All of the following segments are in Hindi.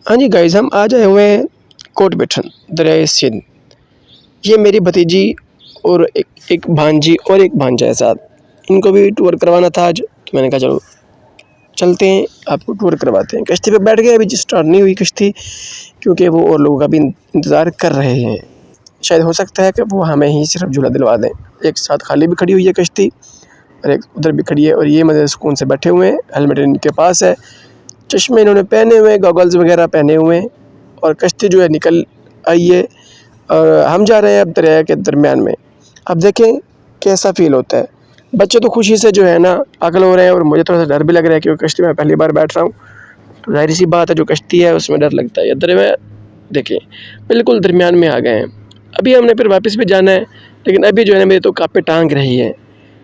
हाँ जी गाइस, हम आज आए हुए हैं कोट बिठन दरियाए सिंध। ये मेरी भतीजी और एक भांजी और एक भांजा है साथ। इनको भी टूर करवाना था आज, तो मैंने कहा चलो चलते हैं, आपको टूर करवाते हैं। कश्ती पे बैठ गए, अभी स्टार्ट नहीं हुई कश्ती, क्योंकि वो और लोगों का भी इंतज़ार कर रहे हैं। शायद हो सकता है कि वो हमें ही सिर्फ झूला दिलवा दें। एक साथ खाली भी खड़ी हुई है कश्ती और एक उधर भी खड़ी है, और ये मज़े सुकून से बैठे हुए हैं। हेलमेट इनके पास है, चश्मे इन्होंने पहने हुए हैं, गॉगल्स वगैरह पहने हुए हैं, और कश्ती जो है निकल आई है और हम जा रहे हैं अब दरिया के दरमियान में। अब देखें कैसा फ़ील होता है। बच्चे तो खुशी से जो है ना पागल हो रहे हैं, और मुझे थोड़ा सा डर भी लग रहा है, क्योंकि कश्ती में पहली बार बैठ रहा हूँ, तो ज़ाहिर सी बात है जो कश्ती है उसमें डर लगता है। दरिया देखें बिल्कुल दरमियान में आ गए हैं। अभी हमने फिर वापस भी जाना है, लेकिन अभी जो है ना मेरी तो कापें टांग रही हैं।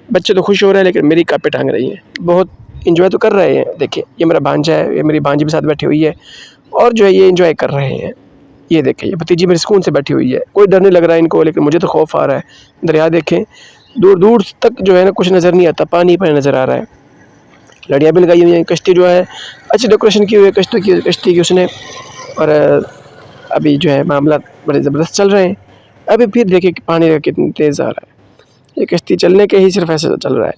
बच्चे तो खुश हो रहे हैं, लेकिन मेरी कापें टांग रही हैं। बहुत इंजॉय तो कर रहे हैं। देखिए ये मेरा भांजा है, ये मेरी भांजी भी साथ बैठी हुई है, और जो है ये इंजॉय कर रहे हैं। ये देखें, ये भतीजी मेरी सुकून से बैठी हुई है, कोई डर नहीं लग रहा है इनको, लेकिन मुझे तो खौफ आ रहा है। दरिया देखें, दूर दूर तक जो है ना कुछ नज़र नहीं आता, पानी पानी नज़र आ रहा है। लड़ियाँ भी लगाई हुई हैं, कश्ती जो है अच्छी डेकोरेशन की हुई है कश्ती की उसने। और अभी जो है मामला बड़े ज़बरदस्त चल रहे हैं। अभी फिर देखिए कि पानी का कितनी तेज़ आ रहा है। ये कश्ती चलने के ही सिर्फ ऐसे चल रहा है,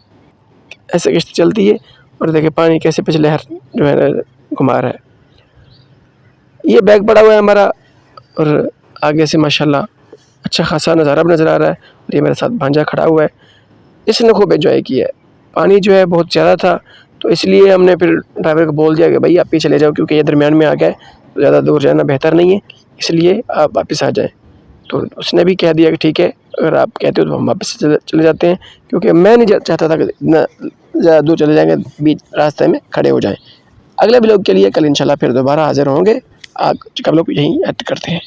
ऐसे कश्ती चलती है, और देखिए पानी कैसे पिछले हर जो है ना घुमा रहा है। ये बैग पड़ा हुआ है हमारा, और आगे से माशाल्लाह अच्छा खासा नज़ारा भी नज़र आ रहा है। और ये मेरे साथ भांजा खड़ा हुआ है, इसने खूब एंजॉय किया है। पानी जो है बहुत ज़्यादा था, तो इसलिए हमने फिर ड्राइवर को बोल दिया कि भाई आप पीछे ले जाओ, क्योंकि ये दरमियान में आ गया है, तो ज़्यादा दूर जाना बेहतर नहीं है, इसलिए आप वापस आ जाएँ। तो उसने भी कह दिया कि ठीक है, अगर आप कहते हो तो हम वापस चले जाते हैं, क्योंकि मैं नहीं चाहता था कि इतना ज़्यादा दूर चले जाएँगे, बीच रास्ते में खड़े हो जाएँ। अगले व्लॉग के लिए कल इंशाल्लाह फिर दोबारा हाज़िर होंगे। आज का व्लॉग यहीं एंड करते हैं।